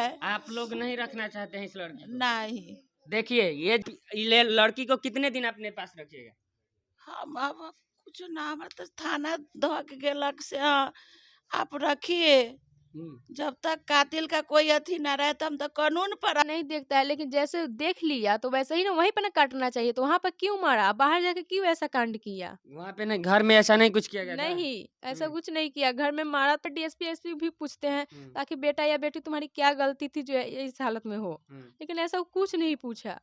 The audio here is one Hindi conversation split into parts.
है। आप लोग नहीं रखना चाहते हैं इस लड़की को? नहीं, देखिए ये लड़की को कितने दिन अपने पास रखिएगा? हम अब कुछ ना, हमारा तो थाना धोके गेलक से आप रखिए, जब तक कातिल का कोई अथी ना रहे तो हम तो कानून पर नहीं देखता है, लेकिन जैसे देख लिया तो वैसे ही ना वहीं पर ना काटना चाहिए। तो वहाँ पर क्यों मारा, बाहर जाके क्यों ऐसा कांड किया? वहाँ पे नहीं, घर में ऐसा नहीं कुछ किया गया था? नहीं, ऐसा कुछ नहीं किया। घर में मारा तो डीएसपी एसपी भी पूछते हैं ताकि बेटा या बेटी तुम्हारी क्या गलती थी जो इस हालत में हो, लेकिन ऐसा कुछ नहीं पूछा।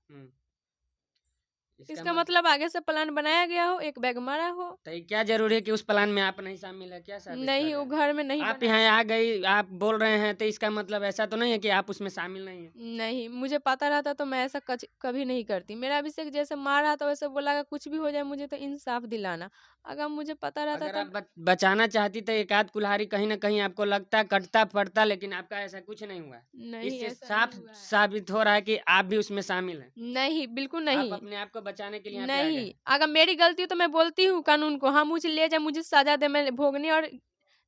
इसका मतलब आगे से प्लान बनाया गया हो, एक बैग मारा हो। तो ये क्या जरूरी है कि उस प्लान में आप नहीं शामिल है? क्या साबित नहीं, कर वो रहे हैं? घर में नहीं आप बनाया। यहाँ आ गई, आप बोल रहे हैं, तो इसका मतलब ऐसा तो नहीं है कि आप उसमें शामिल नहीं है? नहीं, मुझे पता रहता तो मैं ऐसा कभी नहीं करती। मेरा अभिषेक जैसे मारा तो वैसे बोला कि कुछ भी हो जाए मुझे तो इंसाफ दिलाना। अगर मुझे पता रहता अगर तो आप बचाना चाहती तो एक आध कुल्हाड़ी कहीं ना कहीं आपको लगता कटता पड़ता, लेकिन आपका ऐसा कुछ नहीं हुआ है। नहीं, इससे ऐसा साफ नहीं हुआ है। साबित हो रहा है कि आप भी उसमें शामिल हैं। नहीं, बिल्कुल आप नहीं। अपने आप को बचाने के लिए यहाँ पे आ गए नहीं, हैं। अगर मेरी गलती हो तो मैं बोलती हूँ कानून को, हाँ मुझे ले जाए, मुझे सजा दे, मैं भोगने और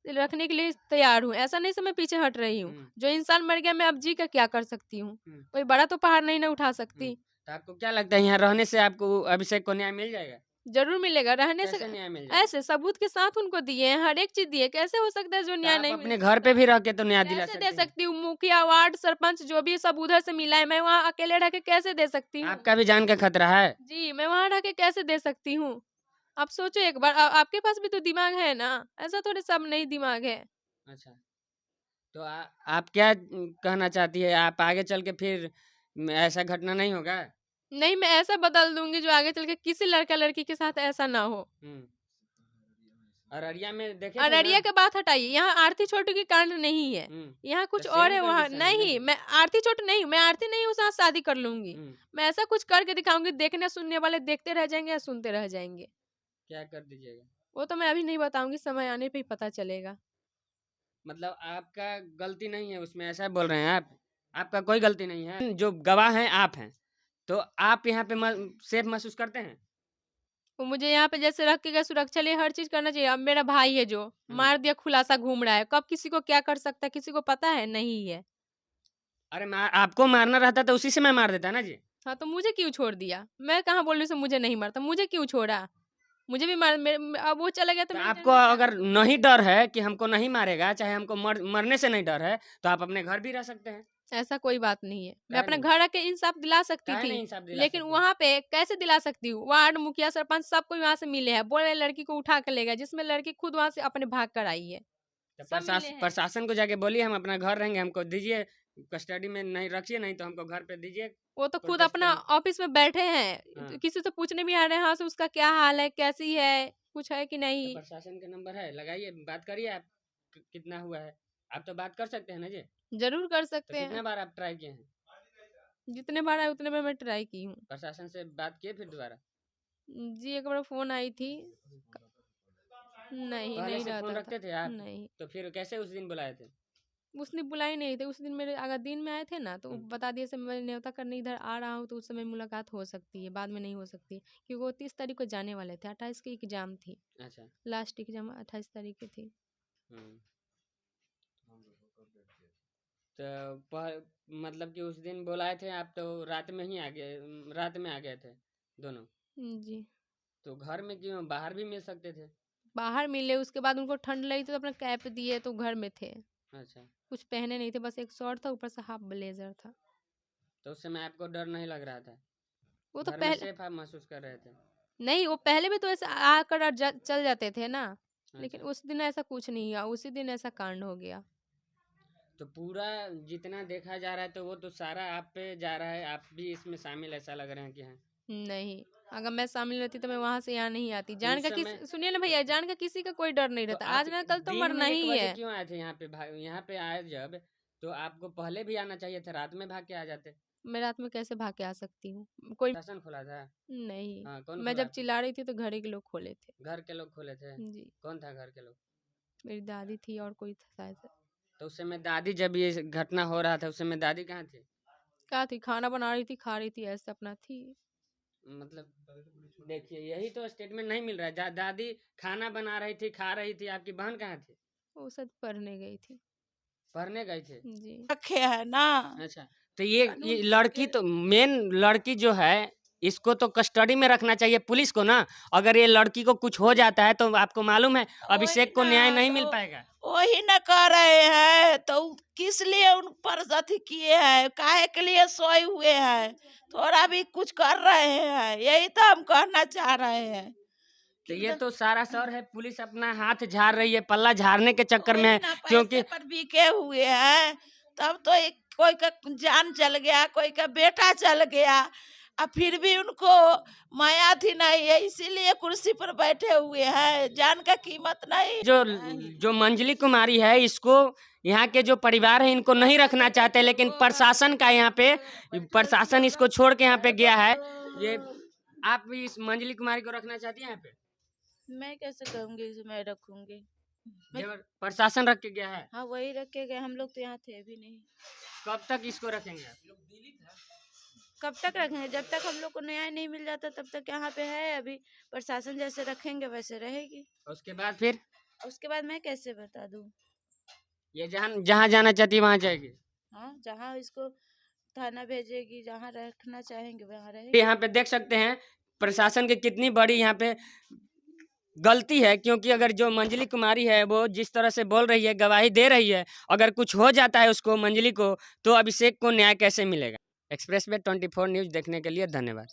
रखने के लिए तैयार हूँ। ऐसा नहीं से मैं पीछे हट रही हूँ। जो इंसान मर गया मैं अब जी कर क्या कर सकती हूँ? कोई बड़ा तो पहाड़ नहीं ना उठा सकती। तो आपको क्या लगता है यहाँ रहने से आपको अभिषेक को न्याय मिल जाएगा? जरूर मिलेगा, रहने से। कैसे न्याय मिल जाएगा? ऐसे सबूत के साथ उनको दिए हैं, हर एक चीज दिए, कैसे हो सकता है जो तो न्याय आप नहीं अपने मिल घर पे सकता? भी रह के तो न्याय दिला कैसे सकते दे हैं। सकती हूँ? मुखिया, वार्ड, सरपंच जो भी सब उधर से मिला है, मैं वहाँ अकेले रह के कैसे दे सकती हूँ? आपका भी जान का खतरा है। जी, मैं वहाँ रह के कैसे दे सकती हूँ? आप सोचो एक बार, आपके पास भी तो दिमाग है ना, ऐसा थोड़े सब नहीं दिमाग है। अच्छा, तो आप क्या कहना चाहती है? आप आगे चल के फिर ऐसा घटना नहीं होगा? नहीं, मैं ऐसा बदल दूंगी जो आगे चल के किसी लड़का लड़की के साथ ऐसा ना हो। अररिया में देखे थे ना? अररिया के बात हटाइए, यहाँ आरती छोटू की कांड नहीं है, यहाँ कुछ तो और सेम है। वहाँ कंडीशन है ना नहीं, जी। मैं आरती छोटू नहीं, मैं आरती नहीं हूँ, साथ शादी कर लूंगी। मैं ऐसा कुछ करके दिखाऊंगी, देखने सुनने वाले देखते रह जाएंगे या सुनते रह जाएंगे। क्या कर दीजिएगा? वो तो मैं अभी नहीं बताऊंगी, समय आने पे ही पता चलेगा। मतलब आपका गलती नहीं है उसमें, ऐसा बोल रहे हैं आप? आपका कोई गलती नहीं है, जो गवाह हैं आप हैं, तो आप यहाँ पे सेफ महसूस करते हैं? वो मुझे यहाँ पे जैसे रख के गए, सुरक्षा लिए हर चीज करना चाहिए। अब मेरा भाई है जो मार दिया, खुलासा घूम रहा है, कब किसी को क्या कर सकता है किसी को पता है? नहीं है। अरे आपको मारना रहता तो उसी से मैं मार देता ना जी। हाँ, तो मुझे क्यों छोड़ दिया? मैं कहाँ बोल रही हूँ मुझे नहीं मारता, मुझे क्यों छोड़ा? मुझे भी अब वो चला गया तो तो मेरे आपको जाने से क्या अगर मतलब? नहीं डर है कि हमको नहीं मारेगा, चाहे हमको मरने से नहीं डर है, तो आप अपने घर भी रह सकते हैं। ऐसा कोई बात नहीं है, मैं काहे अपने नहीं? घर आके इंसाफ दिला सकती काहे थी। नहीं इंसाफ दिला लेकिन सकते हैं? वहां पे कैसे दिला सकती हूँ? वार्ड मुखिया सरपंच सबको वहां से मिले हैं, बोल रहे लड़की को उठा कर ले गए, जिसमें लड़की खुद वहां से अपने भाग कर आई है। तो सब मिले हैं। प्रशासन को जाके बोलिए हम अपना घर रहेंगे, हमको दीजिए, कस्टडी में नहीं रखिए, नहीं तो हमको घर पे दीजिए। वो तो खुद प्रोटेस्ट अपना करेंगे। ऑफिस में बैठे हैं, हाँ। तो किसी से पूछने भी आ रहे हैं, हाँ से उसका क्या हाल है, कैसी है, कुछ है कि तो नहीं। प्रशासन का नंबर है, लगाइए, बात करिए आप। कितना हुआ है? आप तो बात कर सकते हैं ना जी। जरूर कर तो सकते हैं, कितने बार आप ट्राई किए हैं? जितने बार आए उतने बार मैं ट्राई की हूँ। प्रशासन से बात किए फिर दोबारा? जी, एक बार फोन आई थी। नहीं, पहले नहीं से फोन रहता था। रखते थे आप? नहीं, तो फिर कैसे उस दिन बुलाए थे? उसने बुलाई नहीं थे। उस दिन मेरे अगर दिन में आए थे ना तो बता दिए से मैं न्योता करने इधर आ रहा हूँ, तो उस समय मुलाकात हो सकती है, बाद में नहीं हो सकती, क्योंकि वो 30 तारीख को जाने वाले थे। 28 की एग्जाम थी, अच्छा। लास्ट एग्जाम 28 तारीख की थी। हम्म। तो मतलब कि उस दिन बुलाए थे आप तो रात में ही आ गए, रात में आ गए थे दोनों? जी, तो घर में क्यों, बाहर भी मिल सकते थे? बाहर मिले, उसके बाद उनको ठंड लगी तो अपना कैप दिए तो घर में थे। अच्छा। कुछ पहने नहीं थे, बस एक शॉर्ट था, ऊपर से हाफ ब्लेजर था। तो उस समय आपको डर नहीं लग रहा था? वो तो घर में पहले सेफ आप महसूस कर रहे थे? नहीं, वो पहले भी तो ऐसे आकर चल जाते थे ना, लेकिन अच्छा। उस दिन ऐसा कुछ नहीं हुआ, उसी दिन ऐसा कांड हो गया। तो पूरा जितना देखा जा रहा है तो वो तो सारा आप पे जा रहा है, आप भी इसमें शामिल ऐसा लग रहे हैं कि हैं? नहीं, अगर मैं शामिल रहती तो मैं वहां से यहाँ नहीं आती। तो जान उस का किस, समय सुनिए ना भैया, जान का किसी का कोई डर नहीं तो रहता, आप आज ना कल तो दिन में मरना 1 ही बजे है। क्यों आए थे यहाँ पे? यहाँ पे आए जब, तो आपको पहले भी आना चाहिए था, रात में भाग के आ जाते। मैं रात में कैसे भाग के आ सकती हूँ? कोई शासन खोला था? नहीं, हाँ, कौन मैं खोला जब था? चिल्ला रही थी तो घर के लोग खोले थे। घर के लोग खोले थे? जी, कौन था घर के लोग? मेरी दादी थी और कोई था शायद। तो उस समय दादी, जब ये घटना हो रहा था उस समय दादी कहाँ थी? क्या थी, खाना बना रही थी, खा रही थी, ऐसे अपना थी। मतलब देखिए, यही तो स्टेटमेंट नहीं मिल रहा है। दादी खाना बना रही थी, खा रही थी, आपकी बहन कहाँ थी? वो शायद पढ़ने गई थी। पढ़ने गए थे। जी। रखे है ना। अच्छा, तो ये कानून लड़की तो मेन लड़की जो है इसको तो कस्टडी में रखना चाहिए पुलिस को ना। अगर ये लड़की को कुछ हो जाता है तो आपको मालूम है अभिषेक को वही न्याय ना, नहीं तो मिल पाएगा। वही न कर रहे हैं, तो किस लिए उन पर अथी किए हैं, काहे के लिए सोए हुए हैं, थोड़ा भी कुछ कर रहे हैं, यही तो हम कहना चाह रहे हैं। तो ये तो सारा शहर है, पुलिस अपना हाथ झाड़ रही है, पल्ला झाड़ने के चक्कर में वही है, ना, क्योंकि पैसे पर बिके हुए हैं, तब तो कोई का जान चल गया, कोई का बेटा चल गया, अब फिर भी उनको माया थी नहीं है, इसीलिए कुर्सी पर बैठे हुए हैं, जान का कीमत नहीं। जो मंजली कुमारी है इसको यहाँ के जो परिवार है इनको नहीं रखना चाहते, लेकिन प्रशासन का यहाँ पे प्रशासन इसको छोड़ के यहाँ पे गया है। ये आप भी इस मंजली कुमारी को रखना चाहती हैं यहाँ पे? मैं कैसे कहूँगी, मैं रखूंगी। प्रशासन रख के गया है। हाँ, वही रखे गए, हम लोग तो यहाँ थे भी नहीं। कब तक इसको रखेंगे आप? कब तक रखेंगे, जब तक हम लोग को न्याय नहीं मिल जाता तब तक यहाँ पे है। अभी प्रशासन जैसे रखेंगे वैसे रहेगी, उसके बाद फिर उसके बाद मैं कैसे बता दूँ। ये जहाँ जाना चाहती है वहाँ जाएगी। हाँ, जहाँ इसको थाना भेजेगी, जहाँ रखना चाहेंगे वहाँ रहेगी। यहाँ पे देख सकते हैं प्रशासन की कितनी बड़ी यहाँ पे गलती है, क्योंकि अगर जो मंजली कुमारी है वो जिस तरह से बोल रही है, गवाही दे रही है, अगर कुछ हो जाता है उसको मंजली को, तो अभिषेक को न्याय कैसे मिलेगा। एक्सप्रेस वे 24 न्यूज़ देखने के लिए धन्यवाद।